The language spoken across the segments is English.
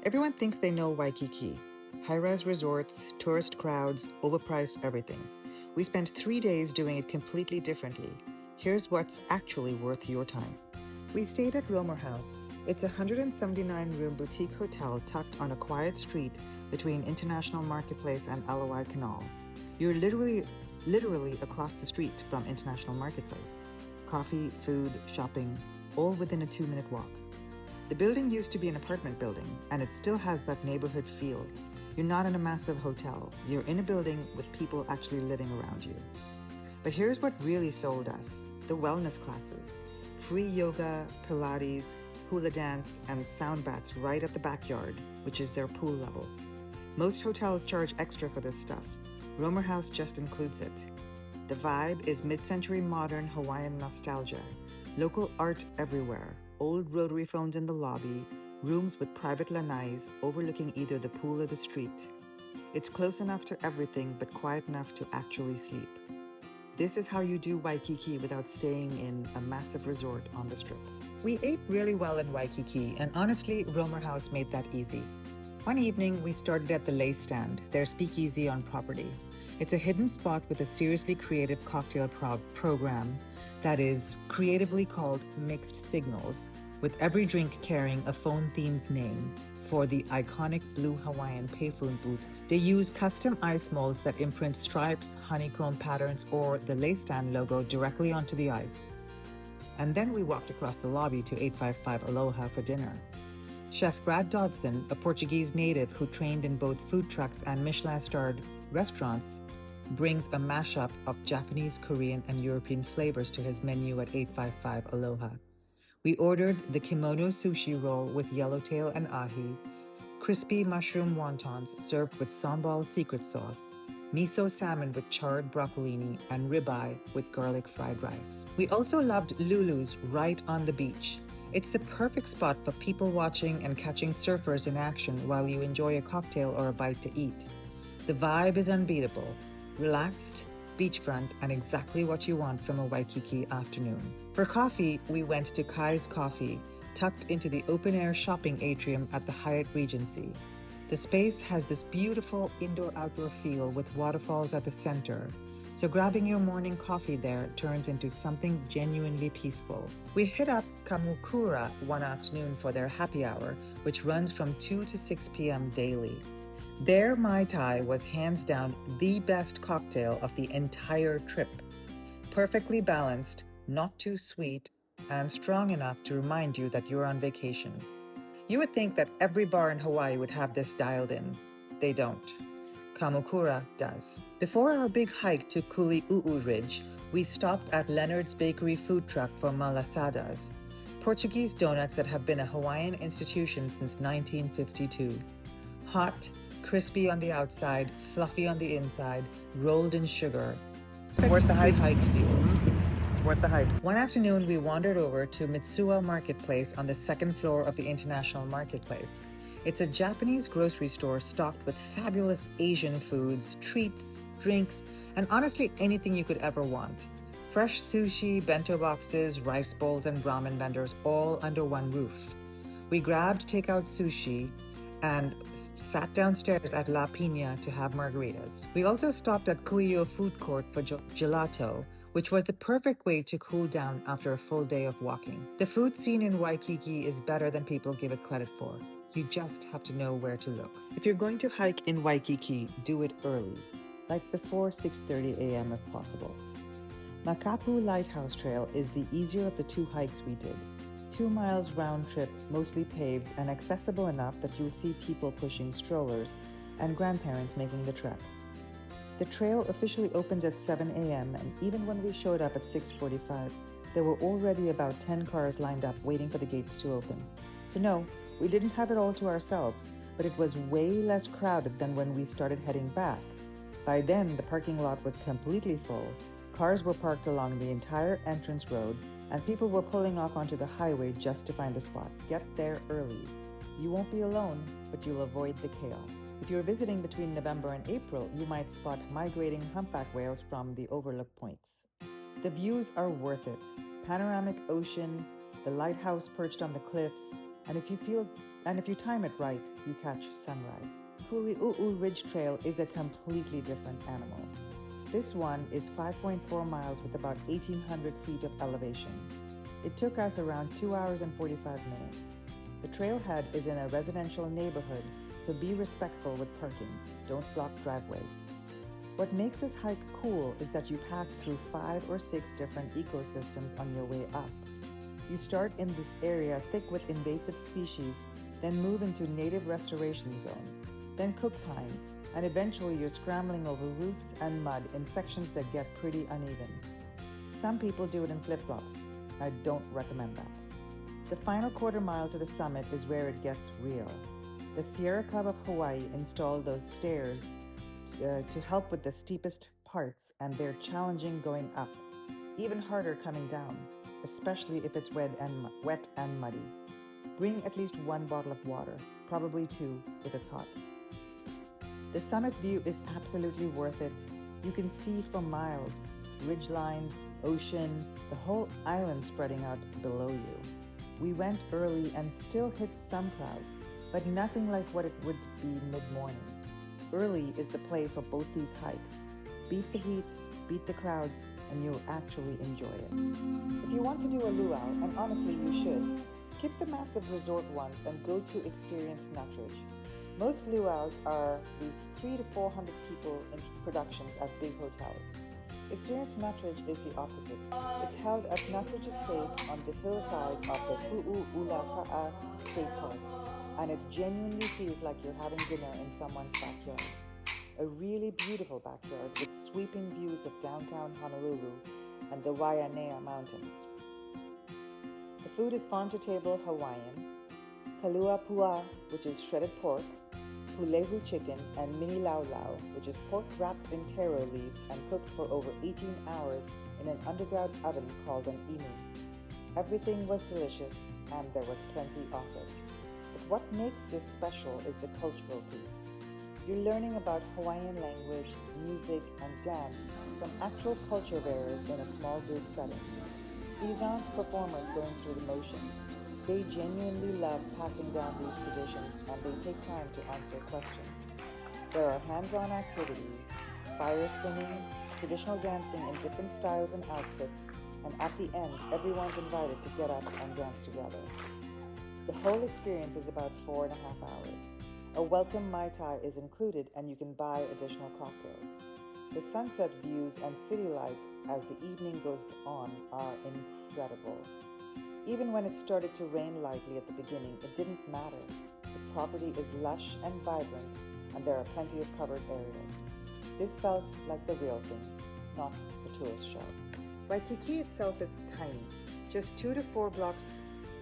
Everyone thinks they know Waikiki. High-rise resorts, tourist crowds, overpriced everything. We spent 3 days doing it completely differently. Here's what's actually worth your time. We stayed at Romer House. It's a 179-room boutique hotel tucked on a quiet street between International Marketplace and Alawai Canal. You're literally across the street from International Marketplace. Coffee, food, shopping, all within a 2-minute walk. The building used to be an apartment building, and it still has that neighborhood feel. You're not in a massive hotel. You're in a building with people actually living around you. But here's what really sold us: the wellness classes. Free yoga, Pilates, hula dance, and sound baths right at the backyard, which is their pool level. Most hotels charge extra for this stuff. Romer House just includes it. The vibe is mid-century modern Hawaiian nostalgia. Local art everywhere. Old rotary phones in the lobby, rooms with private lanais overlooking either the pool or the street. It's close enough to everything, but quiet enough to actually sleep. This is how you do Waikiki without staying in a massive resort on the strip. We ate really well in Waikiki, and honestly, Romer House made that easy. One evening, we started at the Lay Stand, their speakeasy on property. It's a hidden spot with a seriously creative cocktail program that is creatively called Mixed Signals, with every drink carrying a phone-themed name. For the iconic blue Hawaiian payphone booth, they use custom ice molds that imprint stripes, honeycomb patterns, or the Lay Stand logo directly onto the ice. And then we walked across the lobby to 855 Aloha for dinner. Chef Brad Dodson, a Portuguese native who trained in both food trucks and Michelin-starred restaurants, brings a mashup of Japanese, Korean, and European flavors to his menu at 855 Aloha. We ordered the kimono sushi roll with yellowtail and ahi, crispy mushroom wontons served with sambal secret sauce, miso salmon with charred broccolini, and ribeye with garlic fried rice. We also loved Lulu's right on the beach. It's the perfect spot for people watching and catching surfers in action while you enjoy a cocktail or a bite to eat. The vibe is unbeatable. Relaxed, beachfront, and exactly what you want from a Waikiki afternoon. For coffee, we went to Kai's Coffee, tucked into the open-air shopping atrium at the Hyatt Regency. The space has this beautiful indoor-outdoor feel with waterfalls at the center, so grabbing your morning coffee there turns into something genuinely peaceful. We hit up Kamukura one afternoon for their happy hour, which runs from 2 to 6 p.m. daily. Their Mai Tai was hands down the best cocktail of the entire trip. Perfectly balanced, not too sweet, and strong enough to remind you that you're on vacation. You would think that every bar in Hawaii would have this dialed in. They don't. Kamukura does. Before our big hike to Kuliouou Ridge, we stopped at Leonard's Bakery food truck for malasadas, Portuguese donuts that have been a Hawaiian institution since 1952. Hot, crispy on the outside, fluffy on the inside, rolled in sugar. Worth the hike feel. Worth the hike. One afternoon, we wandered over to Mitsuwa Marketplace on the second floor of the International Marketplace. It's a Japanese grocery store stocked with fabulous Asian foods, treats, drinks, and honestly anything you could ever want. Fresh sushi, bento boxes, rice bowls, and ramen vendors all under one roof. We grabbed takeout sushi and sat downstairs at La Pina to have margaritas. We also stopped at Kuliouou food court for gelato, which was the perfect way to cool down after a full day of walking. The food scene in Waikiki is better than people give it credit for. You just have to know where to look. If you're going to hike in Waikiki, do it early, like before 6:30 a.m. if possible. Makapuʻu Lighthouse Trail is the easier of the two hikes we did. 2 miles round trip, mostly paved and accessible enough that you'll see people pushing strollers and grandparents making the trek. The trail officially opens at 7 a.m. and even when we showed up at 6:45, there were already about 10 cars lined up waiting for the gates to open. So no, we didn't have it all to ourselves, but it was way less crowded than when we started heading back. By then, the parking lot was completely full. Cars were parked along the entire entrance road, and people were pulling off onto the highway just to find a spot. Get there early. You won't be alone, but you'll avoid the chaos. If you're visiting between November and April, you might spot migrating humpback whales from the overlook points. The views are worth it. Panoramic ocean, the lighthouse perched on the cliffs, And if you time it right, you catch sunrise. Kuliouou Ridge Trail is a completely different animal. This one is 5.4 miles with about 1,800 feet of elevation. It took us around 2 hours and 45 minutes. The trailhead is in a residential neighborhood, so be respectful with parking. Don't block driveways. What makes this hike cool is that you pass through 5 or 6 different ecosystems on your way up. You start in this area thick with invasive species, then move into native restoration zones, then cook pines, and eventually you're scrambling over roots and mud in sections that get pretty uneven. Some people do it in flip-flops. I don't recommend that. The final quarter mile to the summit is where it gets real. The Sierra Club of Hawaii installed those stairs to help with the steepest parts, and they're challenging going up. Even harder coming down, especially if it's wet and muddy. Bring at least 1 bottle of water, probably 2 if it's hot. The summit view is absolutely worth it. You can see for miles, ridge lines, ocean, the whole island spreading out below you. We went early and still hit some crowds, but nothing like what it would be mid-morning. Early is the play for both these hikes. Beat the heat, beat the crowds, and you'll actually enjoy it. If you want to do a luau, and honestly you should, skip the massive resort ones and go to experience Nutridge. Most luau's are these 300 to 400 people in productions at big hotels. Experience Nutridge is the opposite. It's held at Nutridge Estate on the hillside of the Kuliouou State Park, and it genuinely feels like you're having dinner in someone's backyard. A really beautiful backyard with sweeping views of downtown Honolulu and the Waikiki Mountains. The food is farm-to-table Hawaiian, Kaluapua, which is shredded pork, Pulehu chicken, and mini lau lau, which is pork wrapped in taro leaves and cooked for over 18 hours in an underground oven called an imu. Everything was delicious, and there was plenty of it. But what makes this special is the cultural piece. You're learning about Hawaiian language, music, and dance from actual culture bearers in a small group setting. These aren't performers going through the motions. They genuinely love passing down these traditions, and they take time to answer questions. There are hands-on activities, fire spinning, traditional dancing in different styles and outfits, and at the end, everyone's invited to get up and dance together. The whole experience is about 4.5 hours. A welcome Mai Tai is included, and you can buy additional cocktails. The sunset views and city lights as the evening goes on are incredible. Even when it started to rain lightly at the beginning, it didn't matter. The property is lush and vibrant, and there are plenty of covered areas. This felt like the real thing, not a tourist show. Waikiki itself is tiny, just 2 to 4 blocks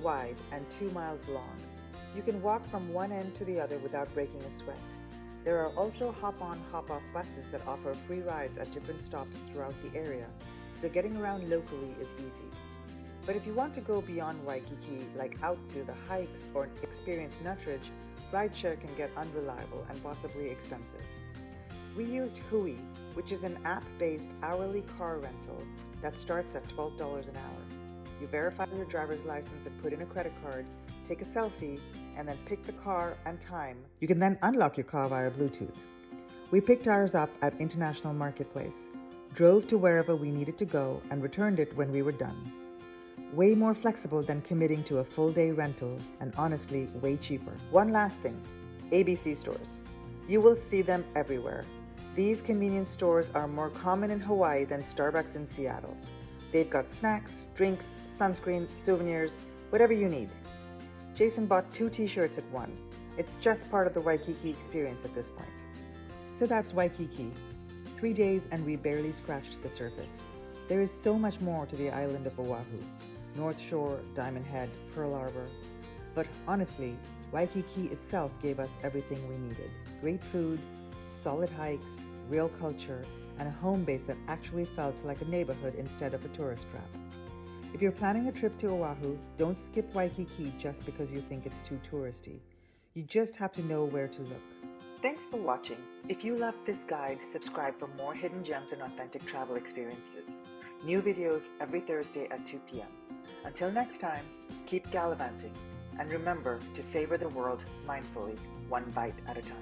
wide and 2 miles long. You can walk from one end to the other without breaking a sweat. There are also hop-on, hop-off buses that offer free rides at different stops throughout the area, so getting around locally is easy. But if you want to go beyond Waikiki, like out to the hikes or experience Nutridge, rideshare can get unreliable and possibly expensive. We used Hui, which is an app-based hourly car rental that starts at $12 an hour. You verify your driver's license and put in a credit card, take a selfie, and then pick the car and time. You can then unlock your car via Bluetooth. We picked ours up at International Marketplace, drove to wherever we needed to go, and returned it when we were done. Way more flexible than committing to a full-day rental, and honestly, way cheaper. One last thing, ABC stores. You will see them everywhere. These convenience stores are more common in Hawaii than Starbucks in Seattle. They've got snacks, drinks, sunscreen, souvenirs, whatever you need. Jason bought 2 t-shirts at one. It's just part of the Waikiki experience at this point. So that's Waikiki. 3 days and we barely scratched the surface. There is so much more to the island of Oahu. North Shore, Diamond Head, Pearl Harbor. But honestly, Waikiki itself gave us everything we needed. Great food, solid hikes, real culture, and a home base that actually felt like a neighborhood instead of a tourist trap. If you're planning a trip to Oahu, don't skip Waikiki just because you think it's too touristy. You just have to know where to look. Thanks for watching. If you loved this guide, subscribe for more hidden gems and authentic travel experiences. New videos every Thursday at 2 p.m. Until next time, keep gallivanting. And remember to savor the world mindfully, one bite at a time.